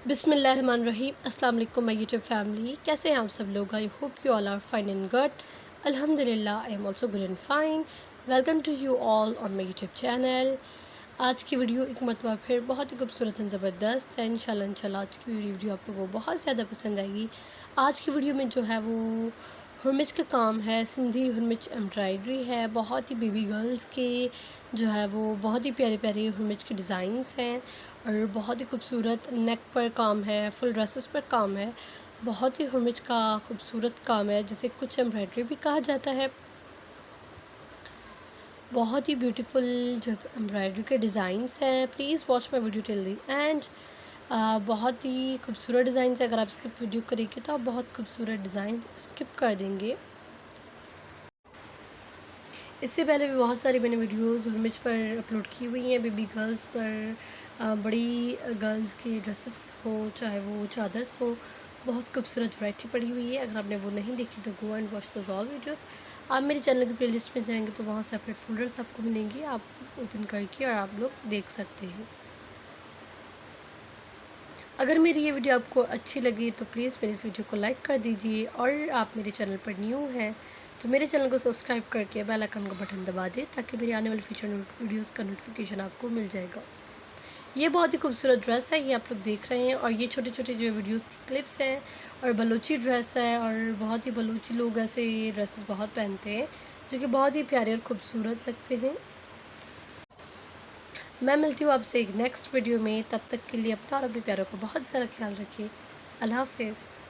बिस्मिल्लाहिर्रहमानिर्रहीम। अस्सलाम वालेकुम माय यूट्यूब फैमिली, कैसे हैं आप सब लोग। I hope you all are fine and good. अल्हम्दुलिल्लाह I am also good and fine. Welcome to you all on my YouTube channel. आज की वीडियो एक मरतबा फिर बहुत ही खूबसूरत एंड ज़बरदस्त है। इंशाल्लाह आज की वीडियो आप लोगों को बहुत ज़्यादा पसंद आएगी। आज की वीडियो में जो है वो हुरमिच का काम है, सिंधी हुरमिच एम्ब्रॉयडरी है। बहुत ही बेबी गर्ल्स के जो है वो बहुत ही प्यारे प्यारे हुरमिच के डिज़ाइंस हैं और बहुत ही खूबसूरत नेक पर काम है, फुल ड्रेसेस पर काम है। बहुत ही हुरमिच का खूबसूरत काम है जिसे कुछ एम्ब्रॉयडरी भी कहा जाता है। बहुत ही ब्यूटीफुल जो एम्ब्रॉयडरी के डिज़ाइंस हैं। Please watch my video till the and. बहुत ही खूबसूरत डिज़ाइन है। अगर आप स्किप वीडियो करेंगे तो आप बहुत खूबसूरत डिज़ाइन स्किप कर देंगे। इससे पहले भी बहुत सारी मैंने वीडियोस हुरमिच पर अपलोड की हुई हैं, बेबी गर्ल्स पर, बड़ी गर्ल्स के ड्रेसेस हो चाहे वो चादर्स हो। बहुत खूबसूरत वैरायटी पड़ी हुई है। अगर आपने वो नहीं देखी तो go and watch those all videos. आप मेरे चैनल की प्लेलिस्ट में जाएंगे तो वहाँ सेपरेट फोल्डर्स आपको मिलेंगे, आप ओपन करके और आप लोग देख सकते हैं। अगर मेरी ये वीडियो आपको अच्छी लगी तो प्लीज़ मेरी इस वीडियो को लाइक कर दीजिए और आप मेरे चैनल पर न्यू हैं तो मेरे चैनल को सब्सक्राइब करके बेल आइकन का बटन दबा दें ताकि मेरी आने वाली फ्यूचर वीडियोस का नोटिफिकेशन आपको मिल जाएगा। ये बहुत ही खूबसूरत ड्रेस है, ये आप लोग देख रहे हैं, और ये छोटे छोटे जो वीडियोस की क्लिप्स हैं और बलूची ड्रेस है। और बहुत ही बलूची लोग ऐसे ये ड्रेसेस बहुत पहनते हैं जो कि बहुत ही प्यारे और खूबसूरत लगते हैं। मैं मिलती हूँ आपसे एक नेक्स्ट वीडियो में। तब तक के लिए अपना और अपने प्यारों का बहुत सारा ख्याल रखिए। अल्लाह हाफ़िज़।